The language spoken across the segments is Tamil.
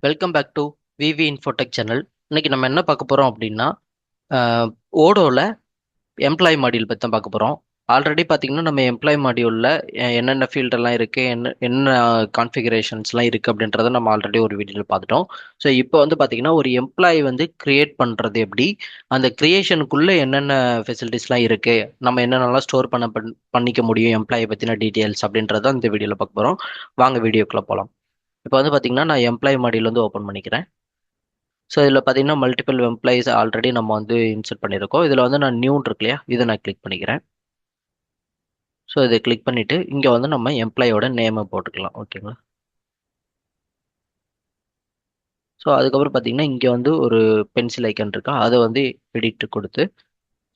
Welcome back to V V Infotech channel. இன்னைக்கு நம்ம என்ன பார்க்க போறோம் அப்படின்னா ஓடோல எம்ப்ளாய் மாடியூல் பற்றி தான் பார்க்க போறோம். ஆல்ரெடி பார்த்தீங்கன்னா நம்ம எம்ப்ளாய் மாடியூலில் என்னென்ன ஃபீல்ட் எல்லாம் இருக்கு, என்ன என்ன கான்ஃபிகரேஷன்ஸ்லாம் இருக்கு அப்படின்றத நம்ம ஆல்ரெடி ஒரு வீடியோவில் பார்த்துட்டோம். ஸோ இப்போ வந்து பார்த்தீங்கன்னா ஒரு எம்ப்ளாய் வந்து கிரியேட் பண்ணுறது எப்படி, அந்த கிரியேஷனுக்குள்ள என்னென்ன ஃபெசிலிட்டிஸ்லாம் இருக்கு, நம்ம என்னென்னலாம் ஸ்டோர் பண்ணிக்க முடியும் எம்ப்ளாயை பற்றின டீட்டெயில்ஸ் அப்படின்றத இந்த வீடியோவில் பார்க்க போறோம். வாங்க வீடியோக்குள்ள போகலாம். இப்போ வந்து பார்த்தீங்கன்னா நான் எம்ப்ளாய் மாடியூல் வந்து ஓப்பன் பண்ணிக்கிறேன். ஸோ இதில் பார்த்தீங்கன்னா மல்டிபிள் எம்ப்ளாயிஸ் ஆல்ரெடி நம்ம வந்து இன்சர்ட் பண்ணியிருக்கோம். இதில் வந்து நான் நியூன் இருக்கு இல்லையா, இதை நான் கிளிக் பண்ணிக்கிறேன். ஸோ இதை கிளிக் பண்ணிவிட்டு இங்கே வந்து நம்ம எம்ப்ளாயோட நேமை போட்டுக்கலாம். ஓகேங்களா. ஸோ அதுக்கப்புறம் பார்த்தீங்கன்னா இங்கே வந்து ஒரு பென்சில் ஐக்கன் இருக்கா, அதை வந்து எடிட் கொடுத்து,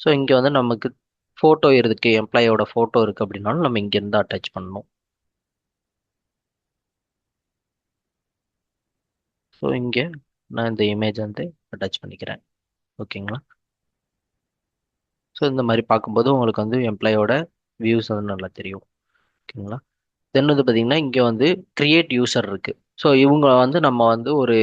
ஸோ இங்கே வந்து நமக்கு ஃபோட்டோ இருக்கு, எம்ப்ளாயோட ஃபோட்டோ இருக்குது அப்படின்னாலும் நம்ம இங்கேருந்து அட்டாச் பண்ணணும். ஸோ இங்கே நான் இந்த இமேஜ் வந்து அட்டாச் பண்ணிக்கிறேன். ஓகேங்களா. ஸோ இந்த மாதிரி பார்க்கும்போது உங்களுக்கு வந்து எம்ப்ளாயோட வியூஸ் வந்து நல்லா தெரியும். ஓகேங்களா. தென் வந்து பார்த்தீங்கன்னா இங்கே வந்து கிரியேட் யூசர் இருக்கு. ஸோ இவங்க வந்து நம்ம வந்து ஒரு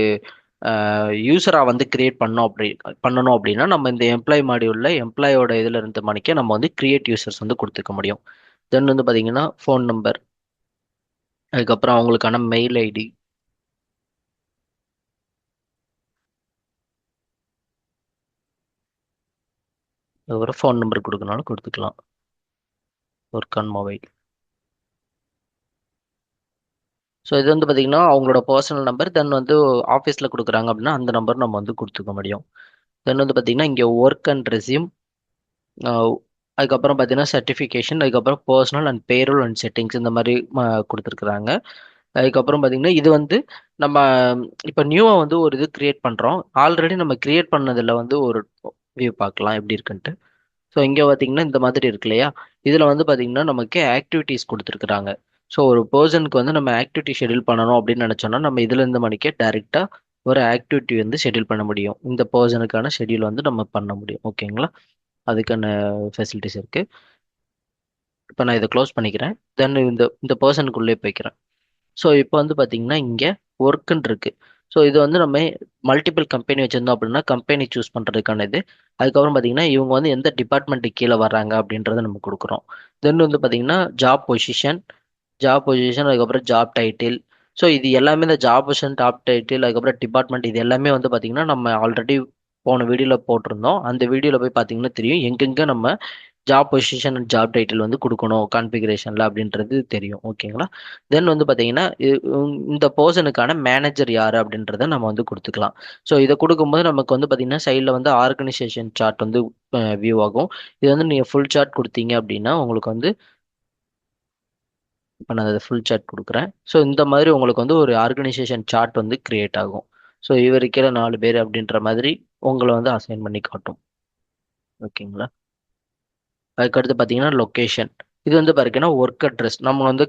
யூசராக வந்து கிரியேட் பண்ணணும் அப்படின்னா நம்ம இந்த எம்ப்ளாய் மாடியூலில் எம்ப்ளாயோட இதில் இருந்து மணிக்க நம்ம வந்து கிரியேட் யூசர்ஸ் வந்து கொடுத்துக்க முடியும். தென் வந்து பார்த்தீங்கன்னா ஃபோன் நம்பர், அதுக்கப்புறம் அவங்களுக்கான மெயில் ஐடி, அதுக்கப்புறம் ஃபோன் நம்பர் கொடுக்கனாலும் கொடுத்துக்கலாம். Work on mobile. ஸோ இது வந்து பார்த்தீங்கன்னா அவங்களோட பர்சனல் நம்பர். தென் வந்து ஆஃபீஸில் கொடுக்குறாங்க அப்படின்னா அந்த நம்பர் நம்ம வந்து கொடுத்துக்க முடியும். தென் வந்து பார்த்தீங்கன்னா இங்கே ஒர்க் அண்ட் ரெஸ்யூம், அதுக்கப்புறம் பார்த்தீங்கன்னா சர்டிஃபிகேஷன், அதுக்கப்புறம் personal and payroll and settings இந்த மாதிரி கொடுத்துருக்குறாங்க. அதுக்கப்புறம் பார்த்தீங்கன்னா இது வந்து நம்ம இப்போ நியூவாக வந்து ஒரு இது கிரியேட் பண்ணுறோம். ஆல்ரெடி நம்ம கிரியேட் பண்ணதில் வந்து ஒரு வியூ பார்க்கலாம் எப்படி இருக்குன்ட்டு. ஸோ இங்கே பார்த்தீங்கன்னா இந்த மாதிரி இருக்கு இல்லையா, இதில் வந்து பார்த்தீங்கன்னா நமக்கு ஆக்டிவிட்டீஸ் கொடுத்துருக்குறாங்க. ஸோ ஒரு பர்சனுக்கு வந்து நம்ம ஆக்டிவிட்டி ஷெட்யூல் பண்ணணும் அப்படின்னு நினச்சோம்னா நம்ம இதுல இருந்து மணிக்கே டைரெக்டாக ஒரு ஆக்டிவிட்டி வந்து ஷெட்யூல் பண்ண முடியும். இந்த பர்சனுக்கான ஷெட்யூல் வந்து நம்ம பண்ண முடியும். ஓகேங்களா. அதுக்கான ஃபெசிலிட்டிஸ் இருக்கு. இப்போ நான் இதை க்ளோஸ் பண்ணிக்கிறேன். தென் இந்த இந்த பர்சனுக்குள்ளே போய்க்கிறேன். ஸோ இப்போ வந்து பார்த்தீங்கன்னா இங்கே ஒர்க்குன்னு இருக்கு. ஸோ இது வந்து நம்ம மல்டிபிள் கம்பெனி வச்சிருந்தோம் அப்படின்னா கம்பெனி சூஸ் பண்ணுறதுக்கான இது. அதுக்கப்புறம் பார்த்தீங்கன்னா இவங்க வந்து எந்த டிபார்ட்மெண்ட்டுக்கு கீழே வர்றாங்க அப்படின்றத நம்ம கொடுக்குறோம். தென் வந்து பார்த்தீங்கன்னா ஜாப் பொசிஷன் அதுக்கப்புறம் ஜாப் டைட்டில். ஸோ இது எல்லாமே இந்த ஜாப் பொசிஷன், டாப் டைட்டில், அதுக்கப்புறம் டிபார்ட்மெண்ட், இது எல்லாமே வந்து பார்த்தீங்கன்னா நம்ம ஆல்ரெடி போன வீடியோவில் போட்டிருந்தோம். அந்த வீடியோவில் போய் பார்த்தீங்கன்னா தெரியும் எங்கெங்க நம்ம job position and job title வந்து கொடுக்கணும் கான்ஃபிகரேஷனில் அப்படின்றது தெரியும். ஓகேங்களா. தென் வந்து பார்த்தீங்கன்னா இந்த பர்சனுக்கான மேனேஜர் யார் அப்படின்றத நம்ம வந்து கொடுத்துக்கலாம். ஸோ இதை கொடுக்கும்போது நமக்கு வந்து பார்த்தீங்கன்னா சைடில் வந்து ஆர்கனைசேஷன் சார்ட் வந்து வியூ ஆகும். இது வந்து நீங்கள் ஃபுல் சார்ட் கொடுத்தீங்க அப்படின்னா உங்களுக்கு வந்து இப்போ நான் அதை ஃபுல் சார்ட் கொடுக்குறேன். ஸோ இந்த மாதிரி உங்களுக்கு வந்து ஒரு ஆர்கனைசேஷன் சார்ட் வந்து கிரியேட் ஆகும். ஸோ இவர் கீழே 4 பேர் அப்படின்ற மாதிரி உங்களை வந்து அசைன் பண்ணி காட்டும். ஓகேங்களா. அதுக்கடுத்து பார்த்தீங்கன்னா லொக்கேஷன். இது வந்து பார்த்தீங்கன்னா ஒர்க் அட்ரஸ். நம்ம வந்து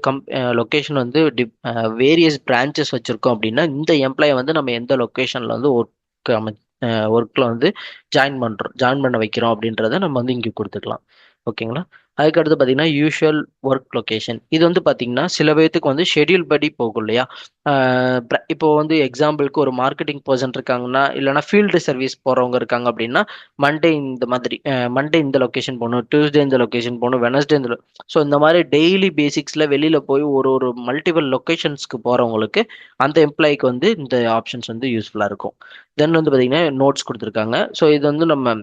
லொக்கேஷன் வந்து வேரியஸ் பிரான்ச்சஸ் வச்சுருக்கோம் அப்படின்னா இந்த எம்ப்ளாயை வந்து நம்ம எந்த லொக்கேஷனில் வந்து ஒர்க்கில் வந்து ஜாயின் பண்ண வைக்கிறோம் அப்படின்றத நம்ம வந்து இங்கே கொடுத்துக்கலாம். ஓகேங்களா. அதுக்கடுத்து பார்த்தீங்கன்னா யூஷுவல் ஒர்க் லொகேஷன். இது வந்து பார்த்தீங்கன்னா சில பேர்த்துக்கு வந்து ஷெட்யூல் படி போகும் இல்லையா. இப்போ வந்து எக்ஸாம்பிளுக்கு ஒரு மார்க்கெட்டிங் பர்சன் இருக்காங்கன்னா, இல்லைனா ஃபீல்டு சர்வீஸ் போகிறவங்க இருக்காங்க அப்படின்னா மண்டே இந்த மாதிரி, மண்டே இந்த லொக்கேஷன் போகணும், டியூஸ்டே இந்த லொக்கேஷன் போகணும், வெனஸ்டே இந்த. ஸோ இந்த மாதிரி டெய்லி பேசிக்ஸில் வெளியில் போய் ஒரு ஒரு மல்டிபிள் லொக்கேஷன்ஸ்க்கு போகிறவங்களுக்கு அந்த எம்ப்ளாய்க்கு வந்து இந்த ஆப்ஷன்ஸ் வந்து யூஸ்ஃபுல்லாக இருக்கும். தென் வந்து பார்த்தீங்கன்னா நோட்ஸ் கொடுத்துருக்காங்க. ஸோ இது வந்து நம்ம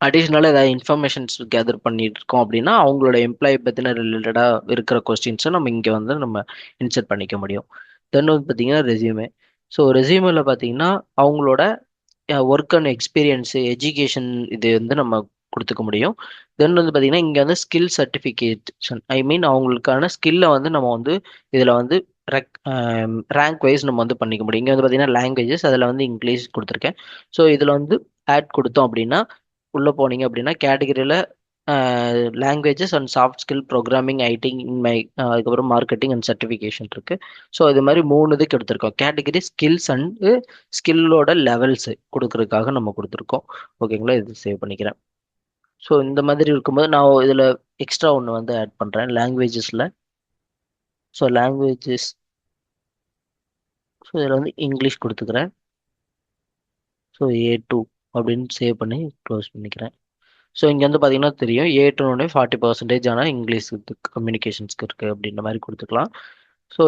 அடிஷ்னலாக ஏதாவது இன்ஃபர்மேஷன்ஸ் கேதர் பண்ணிட்டு இருக்கோம் அப்படின்னா அவங்களோட எம்ப்ளாயி பற்றின ரிலேட்டடாக இருக்கிற கொஸ்டின்ஸை நம்ம இங்கே வந்து நம்ம இன்சர்ட் பண்ணிக்க முடியும். தென் வந்து பார்த்தீங்கன்னா ரெஸ்யூமே. ஸோ ரெஸ்யூமேல பார்த்தீங்கன்னா அவங்களோட ஒர்க் அண்ட் எக்ஸ்பீரியன்ஸு, எஜுகேஷன், இது வந்து நம்ம கொடுத்துக்க முடியும். தென் வந்து பார்த்தீங்கன்னா இங்கே வந்து ஸ்கில் சர்டிஃபிகேஷன், ஐ மீன் அவங்களுக்கான ஸ்கில்லை வந்து நம்ம வந்து இதில் வந்து ரேங்க் வைஸ் நம்ம வந்து பண்ணிக்க முடியும். இங்கே வந்து பார்த்தீங்கன்னா லாங்குவேஜஸ், அதில் வந்து இங்கிலீஷ் கொடுத்துருக்கேன். ஸோ இதில் வந்து ஆட் கொடுத்தோம் அப்படின்னா உள்ளே போனீங்க அப்படின்னா கேட்டகரியில் languages and soft skill, programming, IT, அதுக்கப்புறம் மார்க்கெட்டிங் அண்ட் சர்டிஃபிகேஷன் இருக்கு. ஸோ இது மாதிரி 3 இதுக்கு எடுத்திருக்கோம். கேட்டகரி, ஸ்கில்ஸ் அண்ட் ஸ்கில்லோட லெவல்ஸ் கொடுக்கறதுக்காக நம்ம கொடுத்துருக்கோம். ஓகேங்களா. இது சேவ் பண்ணிக்கிறேன். ஸோ இந்த மாதிரி இருக்கும்போது நான் இதில் எக்ஸ்ட்ரா ஒன்று வந்து ஆட் பண்ணுறேன் லாங்குவேஜஸில். ஸோ லாங்குவேஜஸ் இதில் வந்து இங்கிலீஷ் கொடுத்துக்கிறேன். ஸோ A2 அப்படின்னு சேவ் பண்ணி க்ளோஸ் பண்ணிக்கிறேன். ஸோ இங்கே வந்து பார்த்தீங்கன்னா தெரியும் A2 40% ஆனால் இங்கிலீஷ் கம்யூனிகேஷன்ஸ்க்கு இருக்குது அப்படின்ற மாதிரி கொடுத்துக்கலாம். ஸோ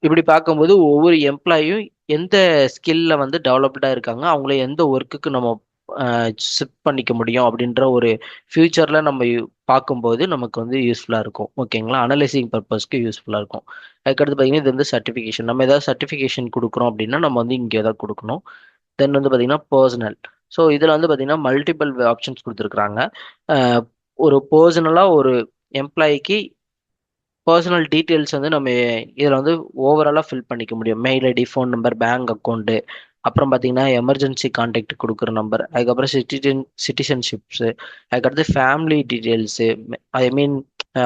இப்படி பார்க்கும்போது ஒவ்வொரு எம்ப்ளாயும் எந்த ஸ்கில்ல வந்து டெவலப்டாக இருக்காங்க, அவங்கள எந்த ஒர்க்குக்கு நம்ம ஷிஃப்ட் பண்ணிக்க முடியும் அப்படின்ற ஒரு ஃபியூச்சரில் நம்ம பார்க்கும்போது நமக்கு வந்து யூஸ்ஃபுல்லாக இருக்கும். ஓகேங்களா, அனலைசிங் பர்பஸ்க்கு யூஸ்ஃபுல்லாக இருக்கும். அதுக்கடுத்து பார்த்தீங்கன்னா இது வந்து சர்டிஃபிகேஷன். நம்ம ஏதாவது சர்டிஃபிகேஷன் கொடுக்குறோம் அப்படின்னா நம்ம வந்து இங்கே ஏதாவது கொடுக்கணும். தென் வந்து பார்த்தீங்கன்னா பர்சனல். ஸோ இதில் வந்து பார்த்தீங்கன்னா மல்டிபிள் ஆப்ஷன்ஸ் கொடுத்துருக்குறாங்க. ஒரு பர்சனலாக ஒரு எம்ப்ளாய்க்கு பர்சனல் டீட்டெயில்ஸ் வந்து நம்ம இதில் வந்து ஓவராலாக ஃபில் பண்ணிக்க முடியும். Mail ID, phone number, bank account, அப்புறம் பார்த்தீங்கன்னா எமர்ஜென்சி கான்டாக்ட் கொடுக்குற நம்பர், அதுக்கப்புறம் சிட்டிசன்ஷிப்ஸு, அதுக்கடுத்து ஃபேமிலி டீட்டெயில்ஸு, ஐ மீன்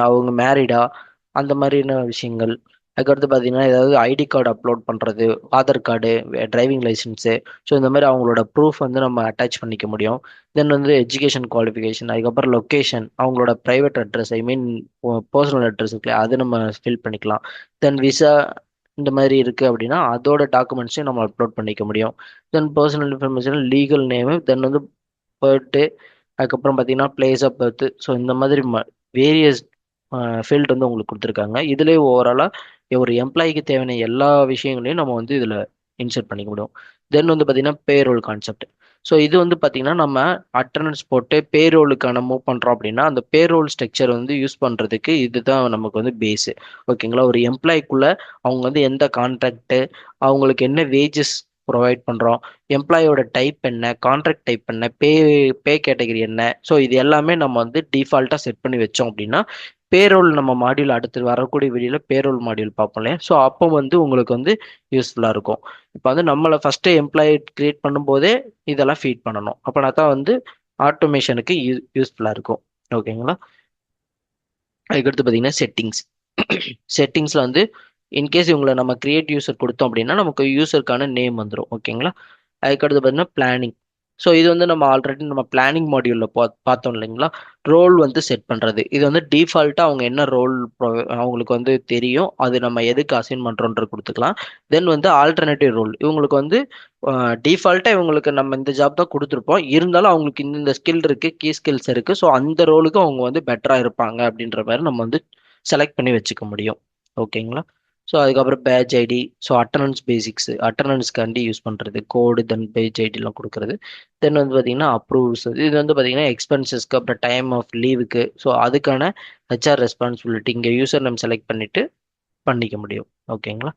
அவங்க மேரிடா, அந்த மாதிரியான விஷயங்கள். அதுக்கடுத்து பார்த்தீங்கன்னா ஏதாவது ஐடி கார்டு அப்லோட் பண்ணுறது, Aadhaar card, driving licence. So இந்த மாதிரி அவங்களோட ப்ரூஃப் வந்து நம்ம அட்டாச் பண்ணிக்க முடியும். தென் வந்து எஜுகேஷன் குவாலிஃபிகேஷன், அதுக்கப்புறம் லொக்கேஷன், அவங்களோட ப்ரைவேட் அட்ரஸ், ஐ மீன் பர்சனல் அட்ரஸ் இருக்குல்ல அது நம்ம ஃபில் பண்ணிக்கலாம். தென் விசா இந்த மாதிரி இருக்குது அப்படின்னா அதோட டாக்குமெண்ட்ஸையும் நம்ம அப்லோட் பண்ணிக்க முடியும். Then personal information, legal name, then வந்து பர்த்டே, அதுக்கப்புறம் பார்த்தீங்கன்னா பிளேஸ் ஆஃப் பர்த். ஸோ இந்த மாதிரி வேரியஸ் ஃபீல்டு வந்து உங்களுக்கு கொடுத்துருக்காங்க. இதுலேயே ஓவராலாக ஒரு எம்ப்ளாய்க்கு தேவையான எல்லா விஷயங்களையும் நம்ம வந்து இதில் இன்சர்ட் பண்ணிக்க முடியும். தென் வந்து பார்த்தீங்கன்னா பேரோல் கான்செப்ட். ஸோ இது வந்து பார்த்தீங்கன்னா நம்ம அட்டண்டன்ஸ் போட்டு பேரோலுக்கான மூவ் பண்ணுறோம் அப்படின்னா அந்த பேரோல் ஸ்ட்ரக்சர் வந்து யூஸ் பண்ணுறதுக்கு இதுதான் நமக்கு வந்து பேஸு. ஓகேங்களா, ஒரு எம்ப்ளாய்க்குள்ள அவங்க வந்து எந்த கான்ட்ராக்ட், அவங்களுக்கு என்ன வேஜஸ் ப்ரொவைட் பண்ணுறோம், எம்ப்ளாயோட டைப் என்ன, கான்ட்ராக்ட் டைப் என்ன, பே கேட்டகரி என்ன. ஸோ இது எல்லாமே நம்ம வந்து டிஃபால்ட்டாக செட் பண்ணி வச்சோம் அப்படின்னா பேரோல் நம்ம மாடியூல் அடுத்து வரக்கூடிய வீடியோல பேரோல் மாடியூல் பார்ப்போம் இல்லையா. ஸோ அப்போ வந்து உங்களுக்கு வந்து யூஸ்ஃபுல்லாக இருக்கும். இப்போ வந்து நம்மளை ஃபஸ்ட்டு எம்ப்ளாயி கிரியேட் பண்ணும்போதே இதெல்லாம் ஃபீட் பண்ணணும். அப்போனா தான் வந்து ஆட்டோமேஷனுக்கு யூஸ்ஃபுல்லாக இருக்கும். ஓகேங்களா. அதுக்கடுத்து பார்த்தீங்கன்னா செட்டிங்ஸ். செட்டிங்ஸில் வந்து இன்கேஸ் இவங்களை நம்ம கிரியேட் யூசர் கொடுத்தோம் அப்படின்னா நமக்கு யூசருக்கான நேம் வந்துடும். ஓகேங்களா. அதுக்கடுத்து பார்த்தீங்கன்னா பிளானிங். ஸோ இது வந்து நம்ம ஆல்ரெடி நம்ம பிளானிங் மாடியூலில் பார்த்தோம் இல்லைங்களா. ரோல் வந்து செட் பண்ணுறது, இது வந்து டிஃபால்ட்டாக அவங்க என்ன ரோல் அவங்களுக்கு வந்து தெரியும், அது நம்ம எதுக்கு அசைன் பண்ணுறோன்ற கொடுத்துக்கலாம். தென் வந்து ஆல்டர்னேட்டிவ் ரோல், இவங்களுக்கு வந்து டிஃபால்ட்டாக இவங்களுக்கு நம்ம இந்த ஜாப் தான் கொடுத்துருப்போம், இருந்தாலும் அவங்களுக்கு இந்த ஸ்கில் இருக்குது, கீ ஸ்கில்ஸ் இருக்குது. ஸோ அந்த ரோலுக்கு அவங்க வந்து பெட்டராக இருப்பாங்க அப்படின்ற மாதிரி நம்ம வந்து செலக்ட் பண்ணி வச்சுக்க முடியும். ஓகேங்களா. ஸோ அதுக்கப்புறம் batch ID. So attendance basics, அட்டண்டன்ஸ்க்காண்டி யூஸ் பண்ணுறது கோடு, தென் பேஜ் ஐடிலாம் கொடுக்குறது. தென் வந்து பார்த்தீங்கன்னா அப்ரூவ்ஸ், இது வந்து பார்த்தீங்கன்னா எக்ஸ்பென்சஸ்க்கு, அப்புறம் டைம் ஆஃப் லீவுக்கு. ஸோ அதுக்கான ஹெச்ஆர் ரெஸ்பான்சிபிலிட்டி இங்கே யூசர் நம்ம செலக்ட் பண்ணிட்டு பண்ணிக்க முடியும். ஓகேங்களா.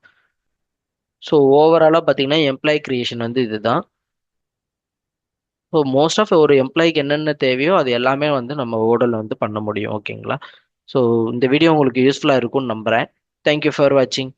ஸோ ஓவராலாக பார்த்தீங்கன்னா எம்ப்ளாயி கிரியேஷன் வந்து இதுதான். ஸோ மோஸ்ட் ஆஃப் ஒரு எம்ப்ளாய்க்கு என்னென்ன தேவையோ அது எல்லாமே வந்து நம்ம ஓடல வந்து பண்ண முடியும். ஓகேங்களா. ஸோ இந்த வீடியோ உங்களுக்கு யூஸ்ஃபுல்லாக இருக்கும்னு நம்புகிறேன். தேங்க்யூ ஃபார் வாட்சிங்.